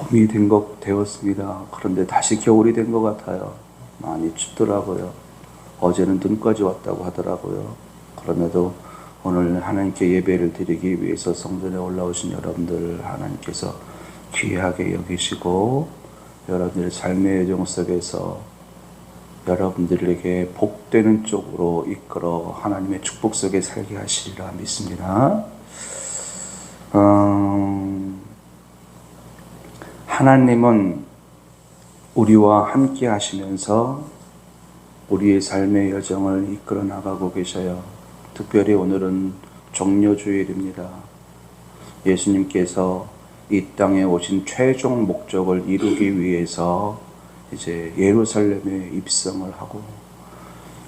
봄이 되었습니다. 그런데 다시 겨울이 된 것 같아요. 많이 춥더라고요. 어제는 눈까지 왔다고 하더라고요. 그럼에도 오늘 하나님께 예배를 드리기 위해서 성전에 올라오신 여러분들 하나님께서 귀하게 여기시고 여러분들의 삶의 여정 속에서 여러분들에게 복되는 쪽으로 이끌어 하나님의 축복 속에 살게 하시리라 믿습니다. 하나님은 우리와 함께 하시면서 우리의 삶의 여정을 이끌어 나가고 계셔요. 특별히 오늘은 종려주일입니다. 예수님께서 이 땅에 오신 최종 목적을 이루기 위해서 이제 예루살렘에 입성을 하고,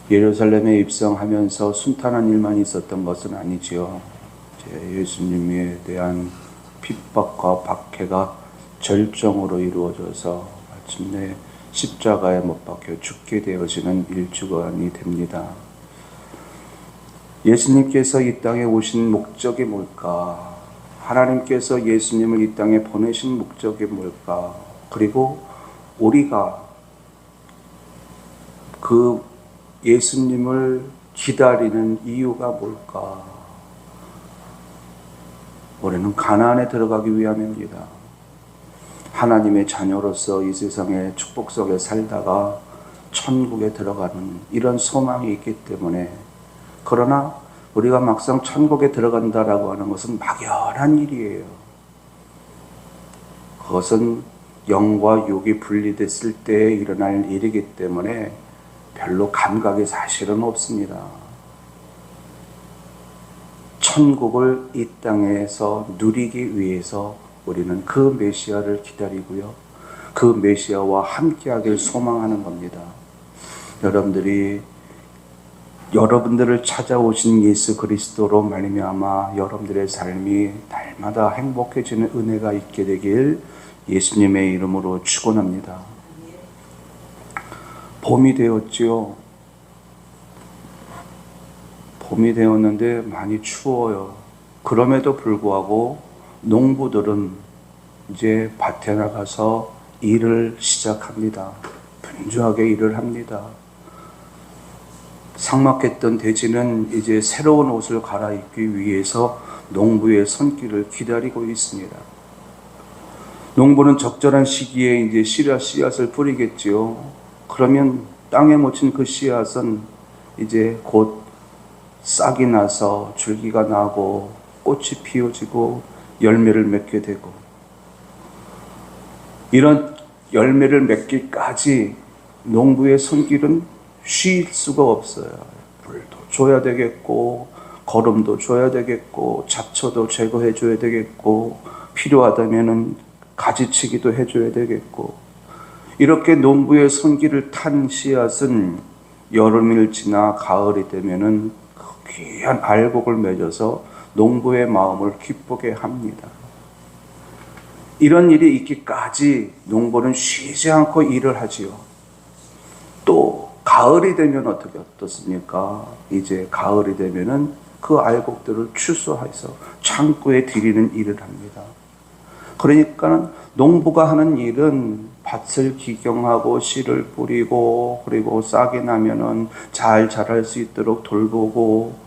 예루살렘에 입성하면서 순탄한 일만 있었던 것은 아니지요. 예수님에 대한 핍박과 박해가 절정으로 이루어져서 마침내 십자가에 못 박혀 죽게 되어지는 일주간이 됩니다. 예수님께서 이 땅에 오신 목적이 뭘까? 하나님께서 예수님을 이 땅에 보내신 목적이 뭘까? 그리고 우리가 그 예수님을 기다리는 이유가 뭘까? 우리는 가나안에 들어가기 위함입니다. 하나님의 자녀로서 이 세상의 축복 속에 살다가 천국에 들어가는 이런 소망이 있기 때문에, 그러나 우리가 막상 천국에 들어간다라고 하는 것은 막연한 일이에요. 그것은 영과 육이 분리됐을 때 일어날 일이기 때문에 별로 감각이 사실은 없습니다. 천국을 이 땅에서 누리기 위해서 우리는 그 메시아를 기다리고요, 그 메시아와 함께하길 소망하는 겁니다. 여러분들을 찾아오신 예수 그리스도로 말미암아 여러분들의 삶이 날마다 행복해지는 은혜가 있게 되길 예수님의 이름으로 축원합니다. 봄이 되었지요. 봄이 되었는데 많이 추워요. 그럼에도 불구하고 농부들은 이제 밭에 나가서 일을 시작합니다. 분주하게 일을 합니다. 삭막했던 대지는 이제 새로운 옷을 갈아입기 위해서 농부의 손길을 기다리고 있습니다. 농부는 적절한 시기에 이제 씨앗을 뿌리겠지요. 그러면 땅에 묻힌 그 씨앗은 이제 곧 싹이 나서 줄기가 나고 꽃이 피어지고 열매를 맺게 되고, 이런 열매를 맺기까지 농부의 손길은 쉴 수가 없어요. 물도 줘야 되겠고, 거름도 줘야 되겠고, 잡초도 제거해 줘야 되겠고, 필요하다면은 가지치기도 해줘야 되겠고, 이렇게 농부의 손길을 탄 씨앗은 여름을 지나 가을이 되면은 귀한 알곡을 맺어서 농부의 마음을 기쁘게 합니다. 이런 일이 있기까지 농부는 쉬지 않고 일을 하지요. 또 가을이 되면 어떻습니까? 이제 가을이 되면은 그 알곡들을 추수해서 창고에 들이는 일을 합니다. 그러니까 농부가 하는 일은 밭을 기경하고 씨를 뿌리고, 그리고 싹이 나면은 잘 자랄 수 있도록 돌보고,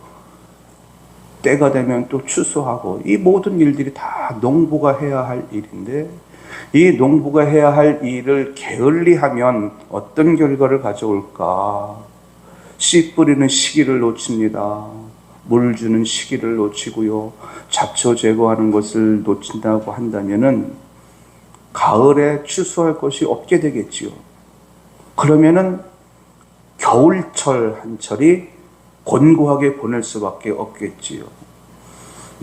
때가 되면 또 추수하고, 이 모든 일들이 다 농부가 해야 할 일인데, 이 농부가 해야 할 일을 게을리하면 어떤 결과를 가져올까? 씨 뿌리는 시기를 놓칩니다. 물 주는 시기를 놓치고요, 잡초 제거하는 것을 놓친다고 한다면은 가을에 추수할 것이 없게 되겠지요. 그러면은 겨울철 한철이 곤고하게 보낼 수밖에 없겠지요.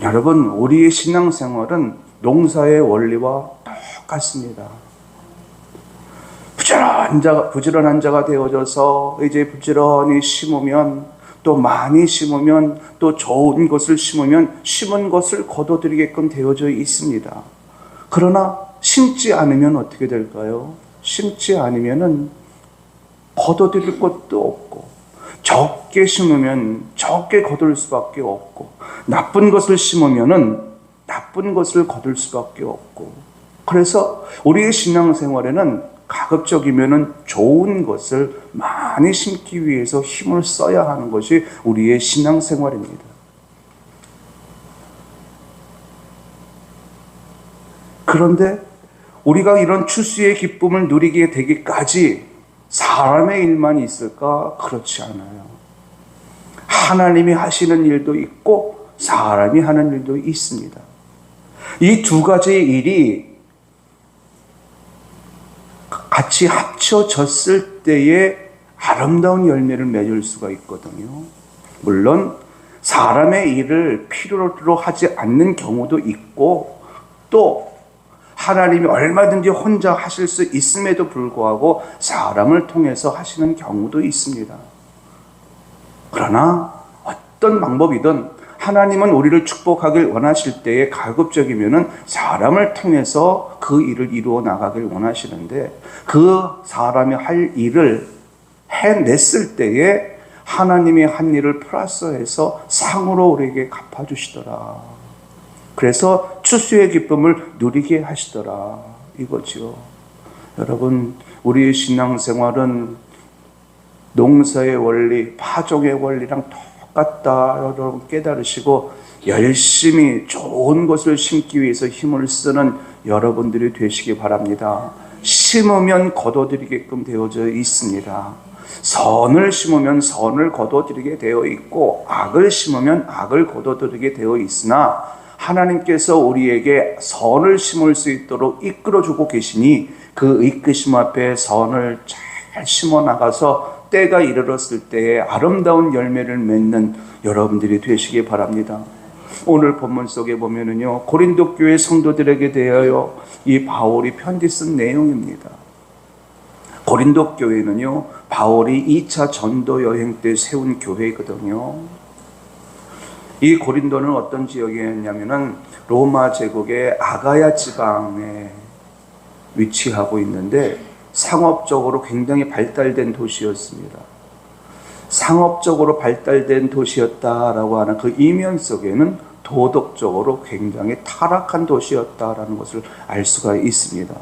여러분, 우리의 신앙생활은 농사의 원리와 똑같습니다. 부지런한 자가 되어져서 이제 부지런히 심으면, 또 많이 심으면, 또 좋은 것을 심으면 심은 것을 거둬들이게끔 되어져 있습니다. 그러나 심지 않으면 어떻게 될까요? 심지 않으면은 거둬들일 것도 없고, 적게 심으면 적게 거둘 수밖에 없고, 나쁜 것을 심으면은 나쁜 것을 거둘 수밖에 없고, 그래서 우리의 신앙생활에는 가급적이면은 좋은 것을 많이 심기 위해서 힘을 써야 하는 것이 우리의 신앙생활입니다. 그런데 우리가 이런 추수의 기쁨을 누리게 되기까지 사람의 일만 있을까? 그렇지 않아요. 하나님이 하시는 일도 있고 사람이 하는 일도 있습니다. 이 두 가지의 일이 같이 합쳐졌을 때에 아름다운 열매를 맺을 수가 있거든요. 물론 사람의 일을 필요로 하지 않는 경우도 있고, 또 하나님이 얼마든지 혼자 하실 수 있음에도 불구하고 사람을 통해서 하시는 경우도 있습니다. 그러나 어떤 방법이든 하나님은 우리를 축복하길 원하실 때에 가급적이면은 사람을 통해서 그 일을 이루어 나가길 원하시는데, 그 사람이 할 일을 해냈을 때에 하나님이 한 일을 플러스해서 상으로 우리에게 갚아주시더라. 그래서 추수의 기쁨을 누리게 하시더라, 이거지요. 여러분, 우리의 신앙생활은 농사의 원리, 파종의 원리랑 똑같다, 여러분 깨달으시고 열심히 좋은 것을 심기 위해서 힘을 쓰는 여러분들이 되시기 바랍니다. 심으면 거둬들이게끔 되어져 있습니다. 선을 심으면 선을 거둬들이게 되어 있고, 악을 심으면 악을 거둬들이게 되어 있으나 하나님께서 우리에게 선을 심을 수 있도록 이끌어주고 계시니 그 이끄심 앞에 선을 잘 심어 나가서 때가 이르렀을 때에 아름다운 열매를 맺는 여러분들이 되시기 바랍니다. 오늘 본문 속에 보면은요, 고린도 교회 성도들에게 대하여 이 바울이 편지 쓴 내용입니다. 고린도 교회는요, 바울이 2차 전도 여행 때 세운 교회거든요. 이 고린도는 어떤 지역이었냐면은 로마 제국의 아가야 지방에 위치하고 있는데 상업적으로 굉장히 발달된 도시였습니다. 상업적으로 발달된 도시였다라고 하는 그 이면 속에는 도덕적으로 굉장히 타락한 도시였다라는 것을 알 수가 있습니다.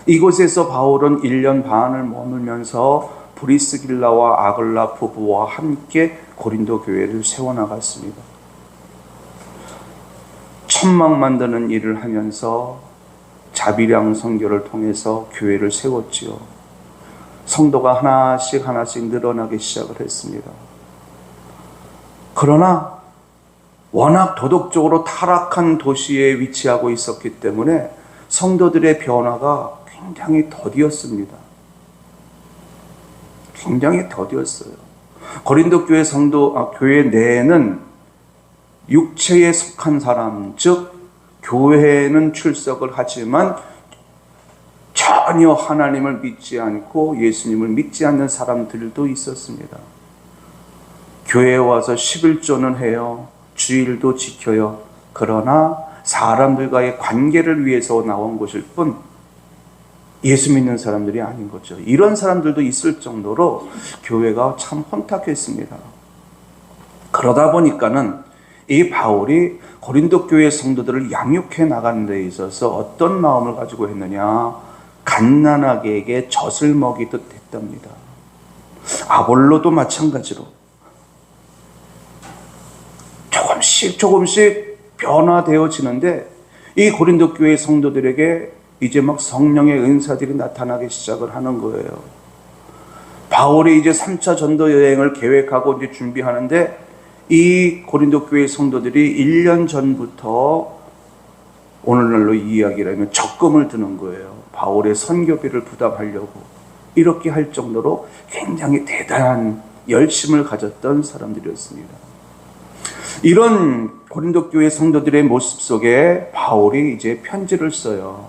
이곳에서 바울은 1년 반을 머물면서 브리스길라와 아글라 부부와 함께 고린도 교회를 세워나갔습니다. 천막 만드는 일을 하면서 자비량 선교를 통해서 교회를 세웠지요. 성도가 하나씩 늘어나기 시작을 했습니다. 그러나 워낙 도덕적으로 타락한 도시에 위치하고 있었기 때문에 성도들의 변화가 굉장히 더디었습니다. 굉장히 더디었어요. 고린도 교회 교회 내에는 육체에 속한 사람, 즉 교회에는 출석을 하지만 전혀 하나님을 믿지 않고 예수님을 믿지 않는 사람들도 있었습니다. 교회에 와서 11조는 해요. 주일도 지켜요. 그러나 사람들과의 관계를 위해서 나온 것일 뿐 예수 믿는 사람들이 아닌 거죠. 이런 사람들도 있을 정도로 교회가 참 혼탁했습니다. 그러다 보니까는 이 바울이 고린도 교회 성도들을 양육해 나가는 데 있어서 어떤 마음을 가지고 했느냐, 갓난아기에게 젖을 먹이듯 했답니다. 아볼로도 마찬가지로 조금씩 변화되어지는데, 이 고린도 교회 성도들에게 이제 막 성령의 은사들이 나타나기 시작을 하는 거예요. 바울이 이제 3차 전도 여행을 계획하고 이제 준비하는데, 이 고린도 교회 성도들이 1년 전부터 오늘날로 이야기라면 적금을 드는 거예요. 바울의 선교비를 부담하려고. 이렇게 할 정도로 굉장히 대단한 열심을 가졌던 사람들이었습니다. 이런 고린도 교회 성도들의 모습 속에 바울이 이제 편지를 써요.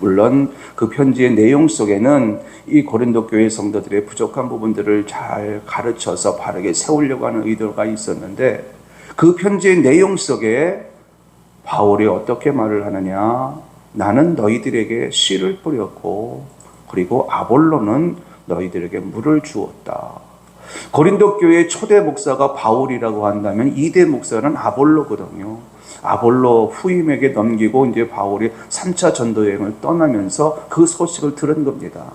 물론 그 편지의 내용 속에는 이 고린도 교회 성도들의 부족한 부분들을 잘 가르쳐서 바르게 세우려고 하는 의도가 있었는데, 그 편지의 내용 속에 바울이 어떻게 말을 하느냐, 나는 너희들에게 씨를 뿌렸고 그리고 아볼로는 너희들에게 물을 주었다. 고린도 교회의 초대 목사가 바울이라고 한다면 2대 목사는 아볼로거든요. 아볼로 후임에게 넘기고 이제 바울이 3차 전도 여행을 떠나면서 그 소식을 들은 겁니다.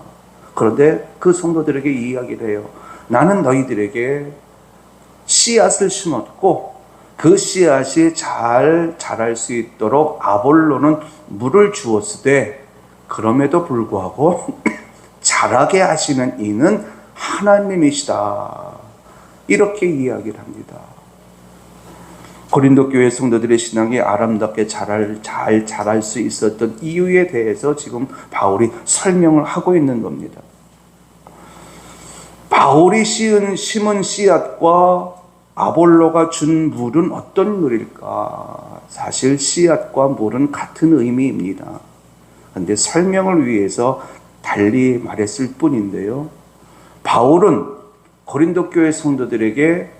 그런데 그 성도들에게 이야기를 해요. 나는 너희들에게 씨앗을 심었고 그 씨앗이 잘 자랄 수 있도록 아볼로는 물을 주었으되 그럼에도 불구하고 자라게 하시는 이는 하나님이시다. 이렇게 이야기를 합니다. 고린도 교회 성도들의 신앙이 아름답게 잘 자랄 수 있었던 이유에 대해서 지금 바울이 설명을 하고 있는 겁니다. 바울이 심은 씨앗과 아볼로가 준 물은 어떤 물일까? 사실 씨앗과 물은 같은 의미입니다. 그런데 설명을 위해서 달리 말했을 뿐인데요. 바울은 고린도 교회 성도들에게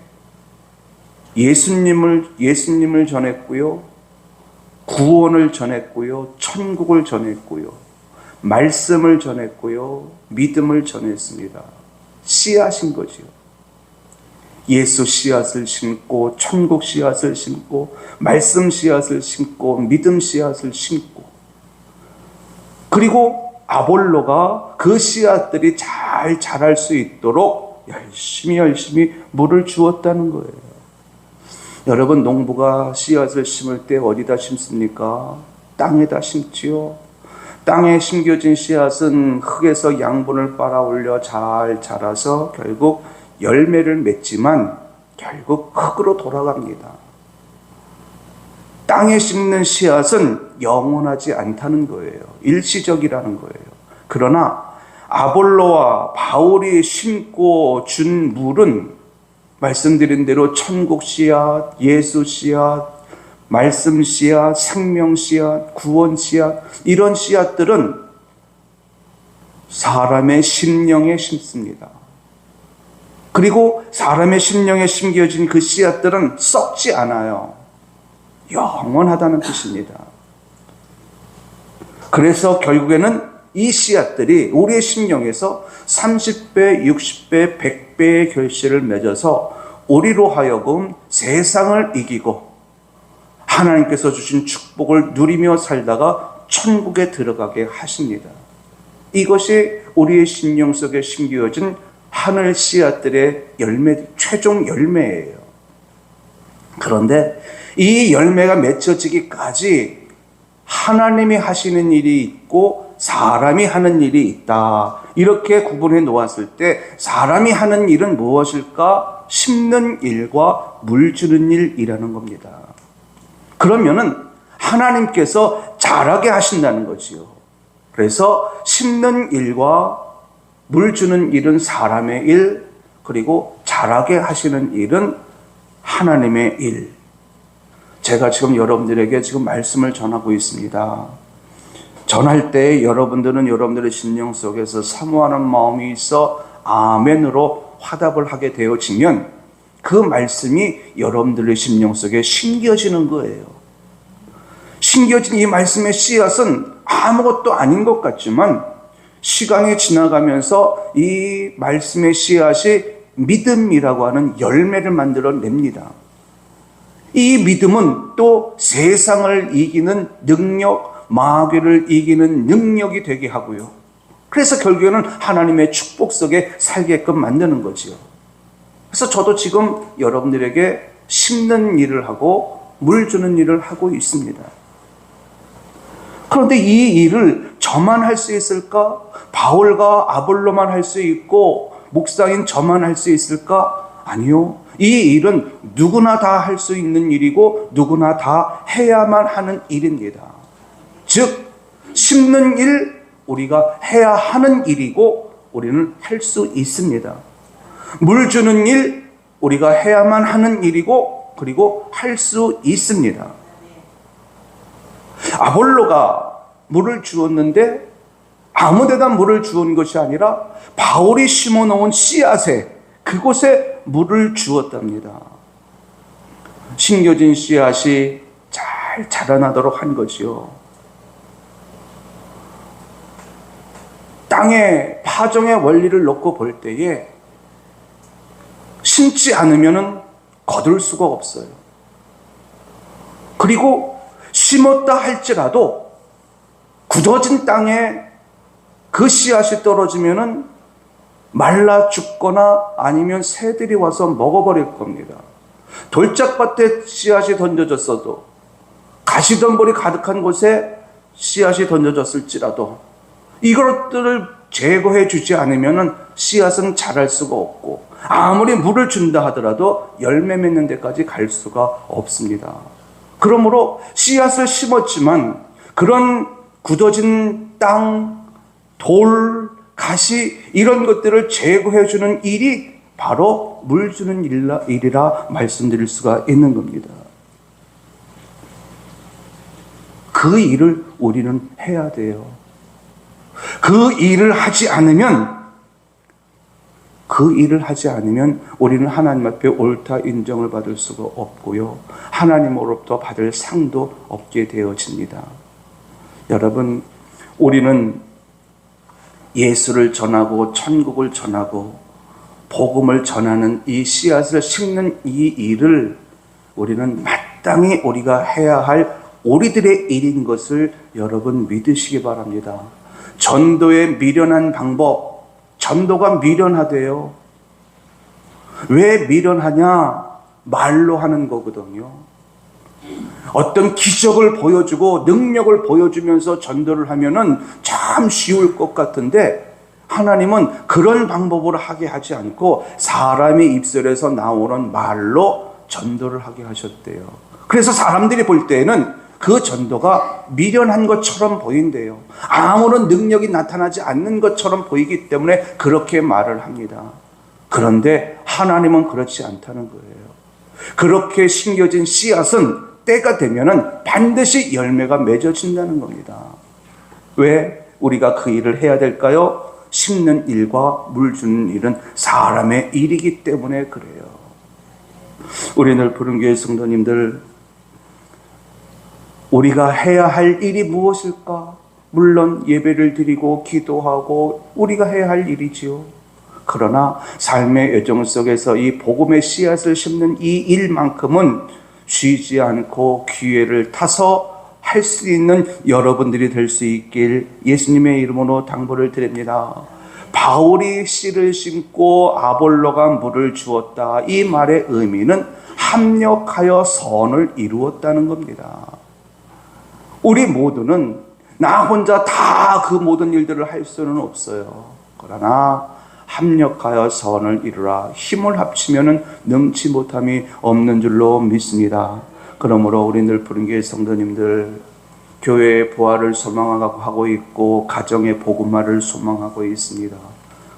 예수님을 전했고요. 구원을 전했고요. 천국을 전했고요. 말씀을 전했고요. 믿음을 전했습니다. 씨앗인 거죠. 예수 씨앗을 심고 천국 씨앗을 심고 말씀 씨앗을 심고 믿음 씨앗을 심고 그리고 아볼로가 그 씨앗들이 잘 자랄 수 있도록 열심히 물을 주었다는 거예요. 여러분, 농부가 씨앗을 심을 때 어디다 심습니까? 땅에다 심지요. 땅에 심겨진 씨앗은 흙에서 양분을 빨아올려 잘 자라서 결국 열매를 맺지만 결국 흙으로 돌아갑니다. 땅에 심는 씨앗은 영원하지 않다는 거예요. 일시적이라는 거예요. 그러나 아볼로와 바울이 심고 준 물은 말씀드린 대로 천국 씨앗, 예수 씨앗, 말씀 씨앗, 생명 씨앗, 구원 씨앗, 이런 씨앗들은 사람의 심령에 심습니다. 그리고 사람의 심령에 심겨진 그 씨앗들은 썩지 않아요. 영원하다는 뜻입니다. 그래서 결국에는 이 씨앗들이 우리의 심령에서 30배, 60배, 100배의 결실을 맺어서 우리로 하여금 세상을 이기고 하나님께서 주신 축복을 누리며 살다가 천국에 들어가게 하십니다. 이것이 우리의 심령 속에 심겨진 하늘 씨앗들의 최종 열매예요. 그런데 이 열매가 맺혀지기까지 하나님이 하시는 일이 있고 사람이 하는 일이 있다. 이렇게 구분해 놓았을 때 사람이 하는 일은 무엇일까? 심는 일과 물 주는 일이라는 겁니다. 그러면은 하나님께서 자라게 하신다는 거지요. 그래서 심는 일과 물 주는 일은 사람의 일, 그리고 자라게 하시는 일은 하나님의 일. 제가 지금 여러분들에게 지금 말씀을 전하고 있습니다. 전할 때 여러분들은 여러분들의 심령 속에서 사모하는 마음이 있어 아멘으로 화답을 하게 되어지면 그 말씀이 여러분들의 심령 속에 심겨지는 거예요. 심겨진 이 말씀의 씨앗은 아무것도 아닌 것 같지만 시간이 지나가면서 이 말씀의 씨앗이 믿음이라고 하는 열매를 만들어냅니다. 이 믿음은 또 세상을 이기는 능력, 마귀를 이기는 능력이 되게 하고요. 그래서 결국에는 하나님의 축복 속에 살게끔 만드는 거지요. 그래서 저도 지금 여러분들에게 심는 일을 하고 물 주는 일을 하고 있습니다. 그런데 이 일을 저만 할 수 있을까? 바울과 아볼로만 할 수 있고 목사인 저만 할 수 있을까? 아니요. 이 일은 누구나 다 할 수 있는 일이고 누구나 다 해야만 하는 일입니다. 즉 심는 일 우리가 해야 하는 일이고 우리는 할 수 있습니다. 물 주는 일 우리가 해야만 하는 일이고 그리고 할 수 있습니다. 아볼로가 물을 주었는데 아무 데다 물을 주은 것이 아니라 바울이 심어놓은 씨앗에 그곳에 물을 주었답니다. 심겨진 씨앗이 잘 자라나도록 한 거지요. 땅에 파종의 원리를 놓고 볼 때에 심지 않으면 거둘 수가 없어요. 그리고 심었다 할지라도 굳어진 땅에 그 씨앗이 떨어지면은 말라 죽거나 아니면 새들이 와서 먹어버릴 겁니다. 돌짝밭에 씨앗이 던져졌어도, 가시덤불이 가득한 곳에 씨앗이 던져졌을지라도 이것들을 제거해 주지 않으면 씨앗은 자랄 수가 없고, 아무리 물을 준다 하더라도 열매 맺는 데까지 갈 수가 없습니다. 그러므로 씨앗을 심었지만 그런 굳어진 땅, 돌, 가시 이런 것들을 제거해 주는 일이 바로 물 주는 일이라 말씀드릴 수가 있는 겁니다. 그 일을 우리는 해야 돼요. 그 일을 하지 않으면 우리는 하나님 앞에 옳다 인정을 받을 수가 없고요, 하나님으로부터 받을 상도 없게 되어집니다. 여러분, 우리는 예수를 전하고 천국을 전하고 복음을 전하는 이 씨앗을 심는 이 일을 우리는 마땅히 우리가 해야 할 우리들의 일인 것을 여러분 믿으시기 바랍니다. 전도의 미련한 방법, 전도가 미련하대요. 왜 미련하냐? 말로 하는 거거든요. 어떤 기적을 보여주고 능력을 보여주면서 전도를 하면은 참 쉬울 것 같은데, 하나님은 그런 방법으로 하게 하지 않고 사람의 입술에서 나오는 말로 전도를 하게 하셨대요. 그래서 사람들이 볼 때에는 그 전도가 미련한 것처럼 보인대요. 아무런 능력이 나타나지 않는 것처럼 보이기 때문에 그렇게 말을 합니다. 그런데 하나님은 그렇지 않다는 거예요. 그렇게 심겨진 씨앗은 때가 되면은 반드시 열매가 맺어진다는 겁니다. 왜 우리가 그 일을 해야 될까요? 심는 일과 물 주는 일은 사람의 일이기 때문에 그래요. 우리는 푸른교회 성도님들, 우리가 해야 할 일이 무엇일까? 물론 예배를 드리고 기도하고 우리가 해야 할 일이지요. 그러나 삶의 여정 속에서 이 복음의 씨앗을 심는 이 일만큼은 쉬지 않고 기회를 타서 할 수 있는 여러분들이 될 수 있길 예수님의 이름으로 당부를 드립니다. 바울이 씨를 심고 아볼로가 물을 주었다, 이 말의 의미는 합력하여 선을 이루었다는 겁니다. 우리 모두는 나 혼자 다 그 모든 일들을 할 수는 없어요. 그러나 합력하여 선을 이루라, 힘을 합치면 능치 못함이 없는 줄로 믿습니다. 그러므로 우리 늘 푸른교회 성도님들, 교회의 부활을 소망하고 있고 가정의 복음화를 소망하고 있습니다.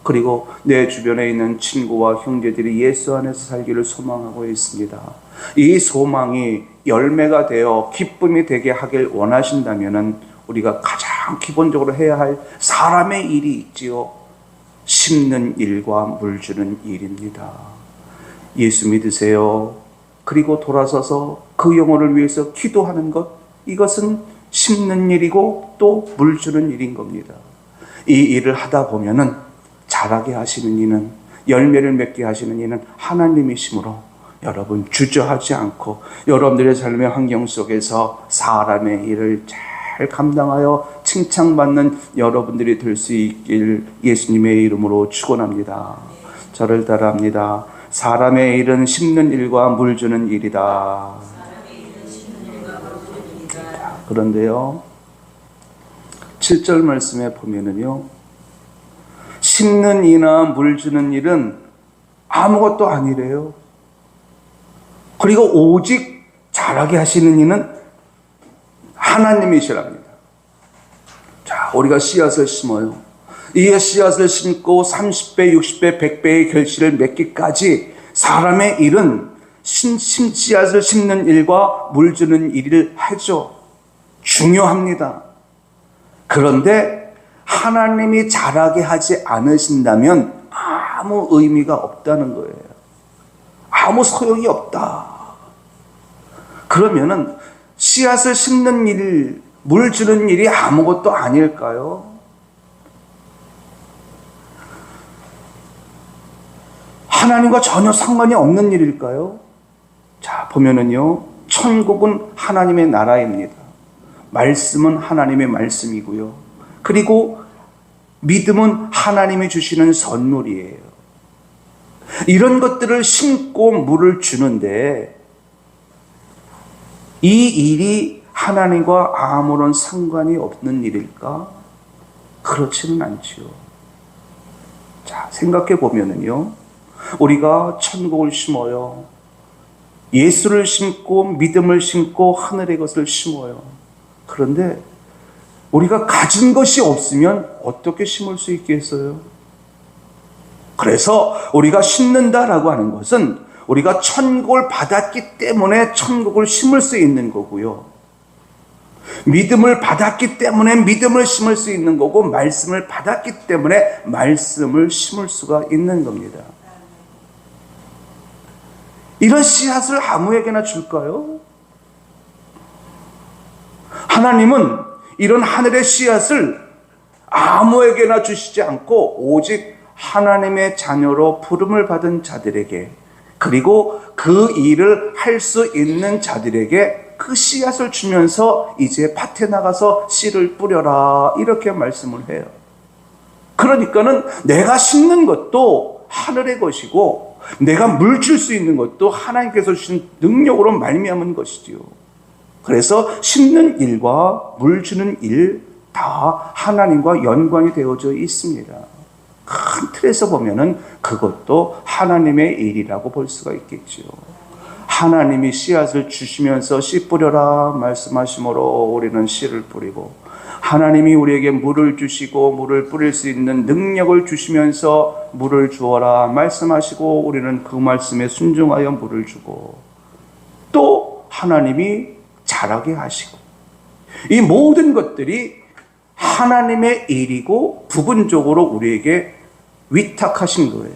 그리고 내 주변에 있는 친구와 형제들이 예수 안에서 살기를 소망하고 있습니다. 이 소망이 열매가 되어 기쁨이 되게 하길 원하신다면 우리가 가장 기본적으로 해야 할 사람의 일이 있지요. 심는 일과 물 주는 일입니다. 예수 믿으세요. 그리고 돌아서서 그 영혼을 위해서 기도하는 것, 이것은 심는 일이고 또 물 주는 일인 겁니다. 이 일을 하다 보면은 자라게 하시는 이는, 열매를 맺게 하시는 이는 하나님이시므로 여러분 주저하지 않고 여러분들의 삶의 환경 속에서 사람의 일을 잘 감당하여 칭찬받는 여러분들이 될 수 있길 예수님의 이름으로 축원합니다. 저를 따라합니다. 사람의 일은 심는 일과 물 주는 일이다. 그런데요, 7절 말씀에 보면은요, 심는 이나 물 주는 일은 아무것도 아니래요. 그리고 오직 자라게 하시는 이는 하나님이시랍니다. 자, 우리가 씨앗을 심어요. 이 씨앗을 심고 30배, 60배, 100배의 결실을 맺기까지 사람의 일은 씨앗을 심는 일과 물 주는 일을 하죠. 중요합니다. 그런데 하나님이 자라게 하지 않으신다면 아무 의미가 없다는 거예요. 아무 소용이 없다. 그러면은 씨앗을 심는 일, 물 주는 일이 아무것도 아닐까요? 하나님과 전혀 상관이 없는 일일까요? 자, 보면은요, 천국은 하나님의 나라입니다. 말씀은 하나님의 말씀이고요. 그리고 믿음은 하나님이 주시는 선물이에요. 이런 것들을 심고 물을 주는데 이 일이 하나님과 아무런 상관이 없는 일일까? 그렇지는 않지요. 자, 생각해 보면은요, 우리가 천국을 심어요. 예수를 심고 믿음을 심고 하늘의 것을 심어요. 그런데 우리가 가진 것이 없으면 어떻게 심을 수 있겠어요? 그래서 우리가 심는다라고 하는 것은 우리가 천국을 받았기 때문에 천국을 심을 수 있는 거고요. 믿음을 받았기 때문에 믿음을 심을 수 있는 거고, 말씀을 받았기 때문에 말씀을 심을 수가 있는 겁니다. 이런 씨앗을 아무에게나 줄까요? 하나님은 이런 하늘의 씨앗을 아무에게나 주시지 않고 오직 하나님의 자녀로 부름을 받은 자들에게, 그리고 그 일을 할 수 있는 자들에게 그 씨앗을 주면서 이제 밭에 나가서 씨를 뿌려라, 이렇게 말씀을 해요. 그러니까는 내가 심는 것도 하늘의 것이고 내가 물 줄 수 있는 것도 하나님께서 주신 능력으로 말미암은 것이지요. 그래서 심는 일과 물 주는 일 다 하나님과 연관이 되어져 있습니다. 큰 틀에서 보면은 그것도 하나님의 일이라고 볼 수가 있겠지요. 하나님이 씨앗을 주시면서 씨 뿌려라 말씀하심으로 우리는 씨를 뿌리고, 하나님이 우리에게 물을 주시고 물을 뿌릴 수 있는 능력을 주시면서 물을 주어라 말씀하시고 우리는 그 말씀에 순종하여 물을 주고, 또 하나님이 자라게 하시고, 이 모든 것들이 하나님의 일이고 부분적으로 우리에게 위탁하신 거예요.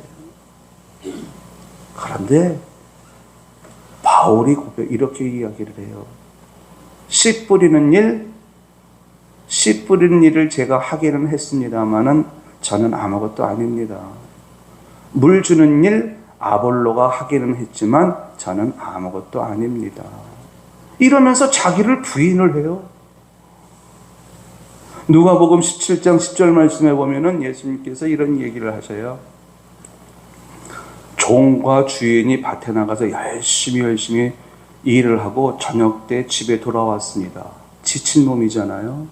그런데 바울이 이렇게 이야기를 해요. 씨 뿌리는 일을 제가 하기는 했습니다마는 저는 아무것도 아닙니다. 물 주는 일 아볼로가 하기는 했지만 저는 아무것도 아닙니다. 이러면서 자기를 부인을 해요. 누가복음 17장 10절 말씀에 보면은 예수님께서 이런 얘기를 하셔요. 종과 주인이 밭에 나가서 열심히 일을 하고 저녁 때 집에 돌아왔습니다. 지친 놈이잖아요.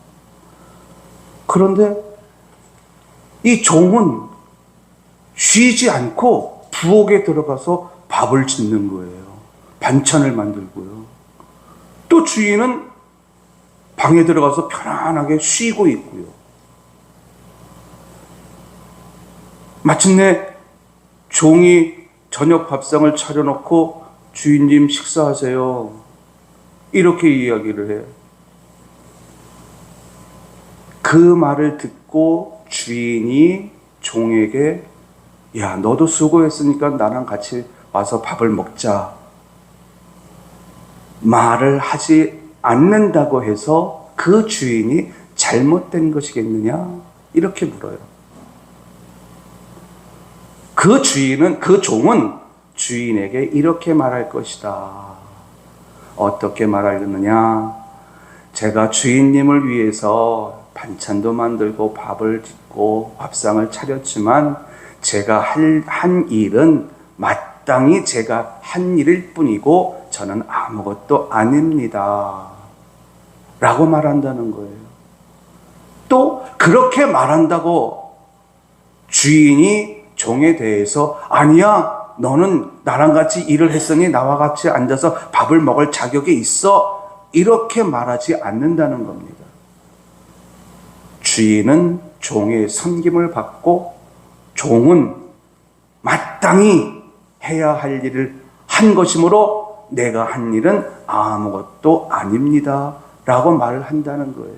그런데 이 종은 쉬지 않고 부엌에 들어가서 밥을 짓는 거예요. 반찬을 만들고요. 또 주인은 방에 들어가서 편안하게 쉬고 있고요. 마침내 종이 저녁 밥상을 차려놓고 주인님 식사하세요, 이렇게 이야기를 해요. 그 말을 듣고 주인이 종에게 야, 너도 수고했으니까 나랑 같이 와서 밥을 먹자 말을 하지 않는다고 해서 그 주인이 잘못된 것이겠느냐, 이렇게 물어요. 그 종은 주인에게 이렇게 말할 것이다. 어떻게 말하겠느냐? 제가 주인님을 위해서 반찬도 만들고 밥을 짓고 밥상을 차렸지만 제가 한 일은 마땅히 제가 한 일일 뿐이고 저는 아무것도 아닙니다 라고 말한다는 거예요. 또 그렇게 말한다고 주인이 종에 대해서 아니야, 너는 나랑 같이 일을 했으니 나와 같이 앉아서 밥을 먹을 자격이 있어, 이렇게 말하지 않는다는 겁니다. 주인은 종의 섬김을 받고 종은 마땅히 해야 할 일을 한 것이므로 내가 한 일은 아무것도 아닙니다 라고 말을 한다는 거예요.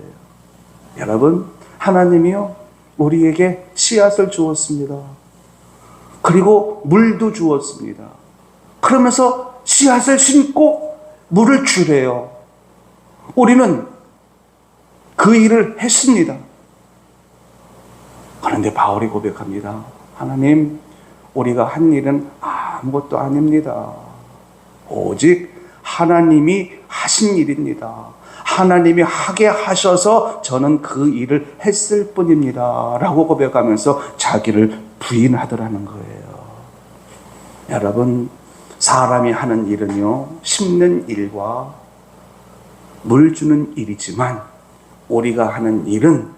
여러분, 하나님이요 우리에게 씨앗을 주었습니다. 그리고 물도 주었습니다. 그러면서 씨앗을 심고 물을 주래요. 우리는 그 일을 했습니다. 그런데 바울이 고백합니다. 하나님, 우리가 한 일은 아무것도 아닙니다. 오직 하나님이 하신 일입니다. 하나님이 하게 하셔서 저는 그 일을 했을 뿐입니다. 라고 고백하면서 자기를 부인하더라는 거예요. 여러분, 사람이 하는 일은요, 심는 일과 물 주는 일이지만 우리가 하는 일은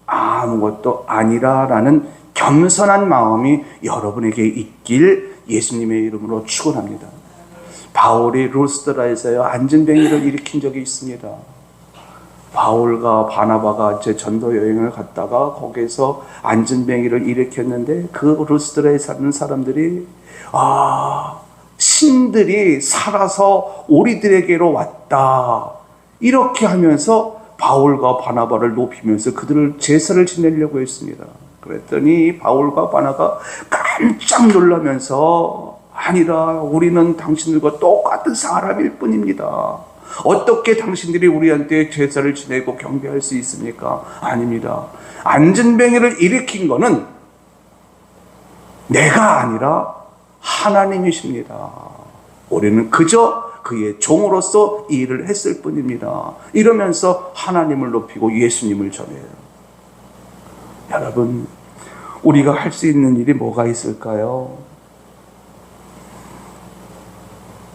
아무것도 아니라라는 겸손한 마음이 여러분에게 있길 예수님의 이름으로 축원합니다. 바울이 루스드라에서 안진뱅이를 일으킨 적이 있습니다. 바울과 바나바가 제 전도 여행을 갔다가 거기서 안진뱅이를 일으켰는데 그 루스드라에 사는 사람들이 신들이 살아서 우리들에게로 왔다 이렇게 하면서 바울과 바나바를 높이면서 그들을 제사를 지내려고 했습니다. 그랬더니 바울과 바나바가 깜짝 놀라면서 아니라 우리는 당신들과 똑같은 사람일 뿐입니다. 어떻게 당신들이 우리한테 제사를 지내고 경배할 수 있습니까? 아닙니다. 안진뱅이를 일으킨 거는 내가 아니라 하나님이십니다. 우리는 그저 그의 종으로서 이 일을 했을 뿐입니다. 이러면서 하나님을 높이고 예수님을 전해요. 여러분, 우리가 할 수 있는 일이 뭐가 있을까요?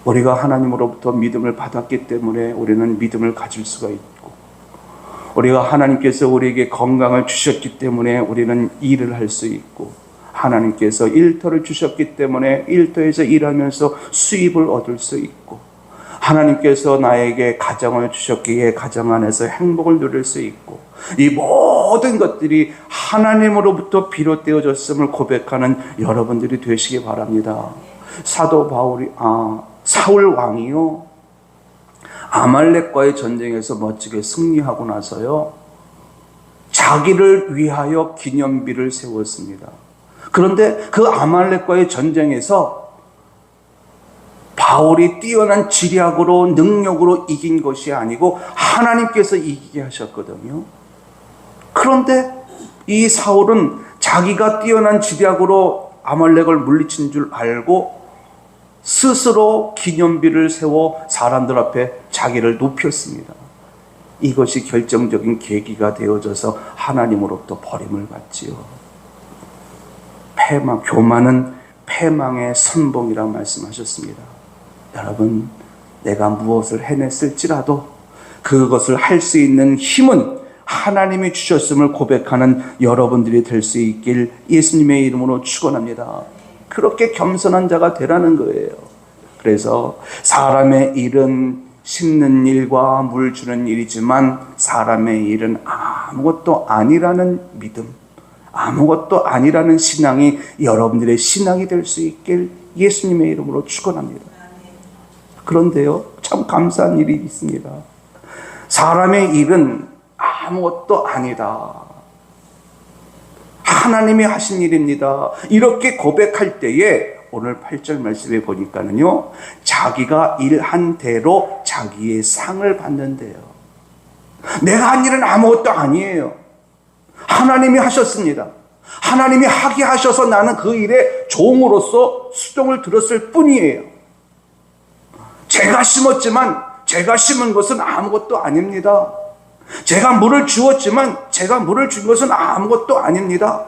우리가 하나님으로부터 믿음을 받았기 때문에 우리는 믿음을 가질 수가 있고, 우리가 하나님께서 우리에게 건강을 주셨기 때문에 우리는 일을 할 수 있고, 하나님께서 일터를 주셨기 때문에 일터에서 일하면서 수입을 얻을 수 있고, 하나님께서 나에게 가정을 주셨기에 가정 안에서 행복을 누릴 수 있고, 이 모든 것들이 하나님으로부터 비롯되어졌음을 고백하는 여러분들이 되시기 바랍니다. 사도 사울 왕이요, 아말렉과의 전쟁에서 멋지게 승리하고 나서요, 자기를 위하여 기념비를 세웠습니다. 그런데 그 아말렉과의 전쟁에서 바울이 뛰어난 지략으로 능력으로 이긴 것이 아니고 하나님께서 이기게 하셨거든요. 그런데 이 사울은 자기가 뛰어난 지략으로 아말렉을 물리친 줄 알고 스스로 기념비를 세워 사람들 앞에 자기를 높였습니다. 이것이 결정적인 계기가 되어져서 하나님으로부터 버림을 받지요. 교만은 패망의 선봉이라고 말씀하셨습니다. 여러분, 내가 무엇을 해냈을지라도 그것을 할 수 있는 힘은 하나님이 주셨음을 고백하는 여러분들이 될 수 있길 예수님의 이름으로 축원합니다. 그렇게 겸손한 자가 되라는 거예요. 그래서 사람의 일은 심는 일과 물 주는 일이지만 사람의 일은 아무것도 아니라는 믿음, 아무것도 아니라는 신앙이 여러분들의 신앙이 될 수 있길 예수님의 이름으로 축원합니다. 그런데요, 참 감사한 일이 있습니다. 사람의 일은 아무것도 아니다. 하나님이 하신 일입니다. 이렇게 고백할 때에 오늘 8절 말씀에 보니까는요, 자기가 일한 대로 자기의 상을 받는데요. 내가 한 일은 아무것도 아니에요. 하나님이 하셨습니다. 하나님이 하게 하셔서 나는 그 일에 종으로서 수종을 들었을 뿐이에요. 제가 심었지만 제가 심은 것은 아무것도 아닙니다. 제가 물을 주었지만 제가 물을 준 것은 아무것도 아닙니다.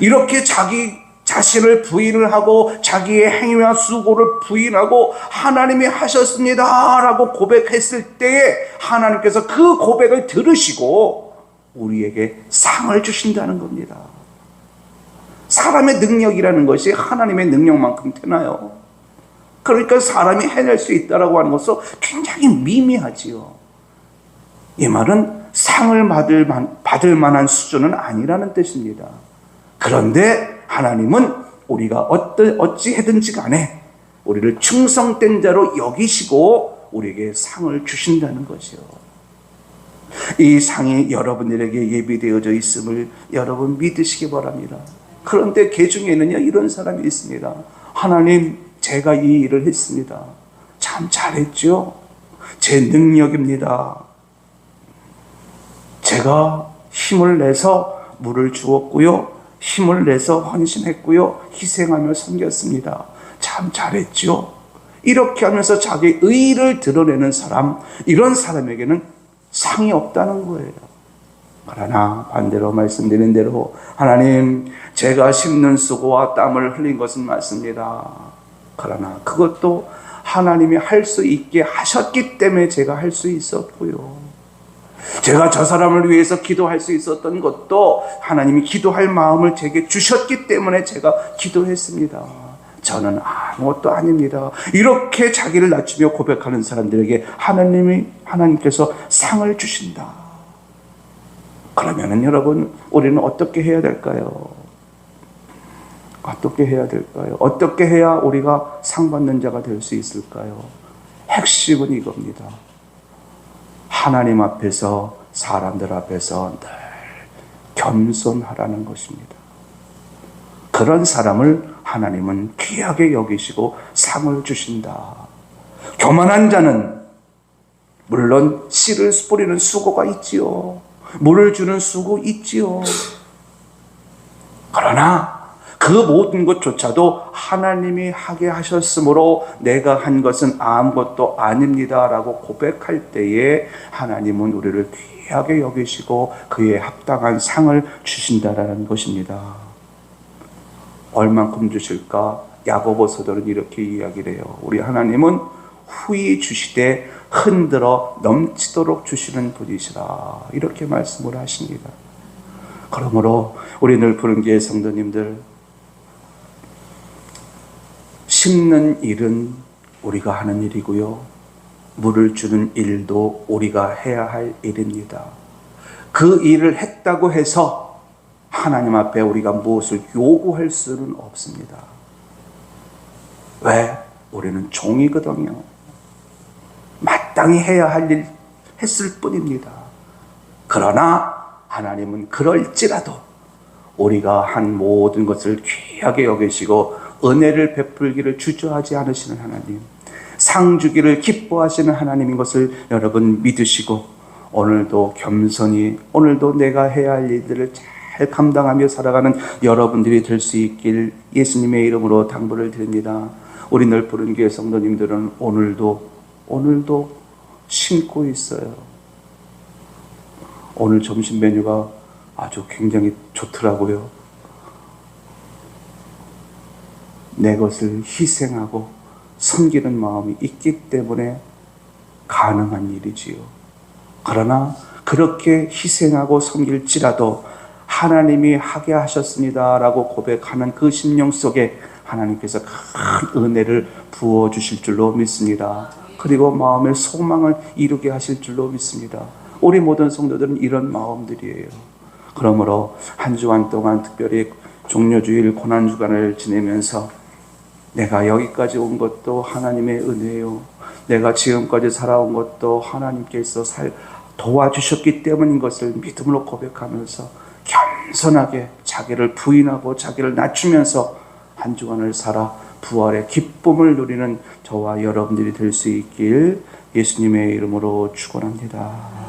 이렇게 자기 자신을 부인을 하고 자기의 행위와 수고를 부인하고 하나님이 하셨습니다 라고 고백했을 때에 하나님께서 그 고백을 들으시고 우리에게 상을 주신다는 겁니다. 사람의 능력이라는 것이 하나님의 능력만큼 되나요? 그러니까 사람이 해낼 수 있다라고 하는 것은 굉장히 미미하지요. 이 말은 상을 받을 만한 수준은 아니라는 뜻입니다. 그런데 하나님은 우리가 어찌 해든지 간에 우리를 충성된 자로 여기시고 우리에게 상을 주신다는 것이요. 이 상이 여러분들에게 예비되어져 있음을 여러분 믿으시기 바랍니다. 그런데 그 중에는요, 이런 사람이 있습니다. 하나님, 제가 이 일을 했습니다. 참 잘했죠? 제 능력입니다. 제가 힘을 내서 물을 주었고요. 힘을 내서 헌신했고요. 희생하며 섬겼습니다. 참 잘했죠? 이렇게 하면서 자기 의의를 드러내는 사람, 이런 사람에게는 상이 없다는 거예요. 그러나 반대로 말씀드린 대로 하나님, 제가 씹는 수고와 땀을 흘린 것은 맞습니다. 그러나 그것도 하나님이 할 수 있게 하셨기 때문에 제가 할 수 있었고요. 제가 저 사람을 위해서 기도할 수 있었던 것도 하나님이 기도할 마음을 제게 주셨기 때문에 제가 기도했습니다. 저는 아무것도 아닙니다. 이렇게 자기를 낮추며 고백하는 사람들에게 하나님께서 상을 주신다. 그러면은 여러분, 우리는 어떻게 해야 될까요? 어떻게 해야 될까요? 어떻게 해야 우리가 상 받는 자가 될 수 있을까요? 핵심은 이겁니다. 하나님 앞에서, 사람들 앞에서 늘 겸손하라는 것입니다. 그런 사람을 하나님은 귀하게 여기시고 상을 주신다. 교만한 자는 물론 씨를 뿌리는 수고가 있지요. 물을 주는 수고 있지요. 그러나 그 모든 것조차도 하나님이 하게 하셨으므로 내가 한 것은 아무것도 아닙니다 라고 고백할 때에 하나님은 우리를 귀하게 여기시고 그에 합당한 상을 주신다라는 것입니다. 얼만큼 주실까? 야고보서들은 이렇게 이야기를 해요. 우리 하나님은 후히 주시되 흔들어 넘치도록 주시는 분이시라, 이렇게 말씀을 하십니다. 그러므로 우리 늘푸른교회 성도님들, 심는 일은 우리가 하는 일이고요, 물을 주는 일도 우리가 해야 할 일입니다. 그 일을 했다고 해서 하나님 앞에 우리가 무엇을 요구할 수는 없습니다. 왜? 우리는 종이거든요. 마땅히 해야 할 일 했을 뿐입니다. 그러나 하나님은 그럴지라도 우리가 한 모든 것을 귀하게 여기시고 은혜를 베풀기를 주저하지 않으시는 하나님, 상 주기를 기뻐하시는 하나님인 것을 여러분 믿으시고, 오늘도 겸손히, 오늘도 내가 해야 할 일들을 잘 감당하며 살아가는 여러분들이 될 수 있길 예수님의 이름으로 당부를 드립니다. 우리 늘푸른교회 성도님들은 오늘도 신고 있어요. 오늘 점심 메뉴가 아주 굉장히 좋더라고요. 내 것을 희생하고 섬기는 마음이 있기 때문에 가능한 일이지요. 그러나 그렇게 희생하고 섬길지라도 하나님이 하게 하셨습니다 라고 고백하는 그 심령 속에 하나님께서 큰 은혜를 부어주실 줄로 믿습니다. 그리고 마음의 소망을 이루게 하실 줄로 믿습니다. 우리 모든 성도들은 이런 마음들이에요. 그러므로 한 주간 동안 특별히 종료주일 고난주간을 지내면서 내가 여기까지 온 것도 하나님의 은혜요, 내가 지금까지 살아온 것도 하나님께서 도와주셨기 때문인 것을 믿음으로 고백하면서 겸손하게 자기를 부인하고 자기를 낮추면서 한 주간을 살아 부활의 기쁨을 누리는 저와 여러분들이 될 수 있길 예수님의 이름으로 축원합니다.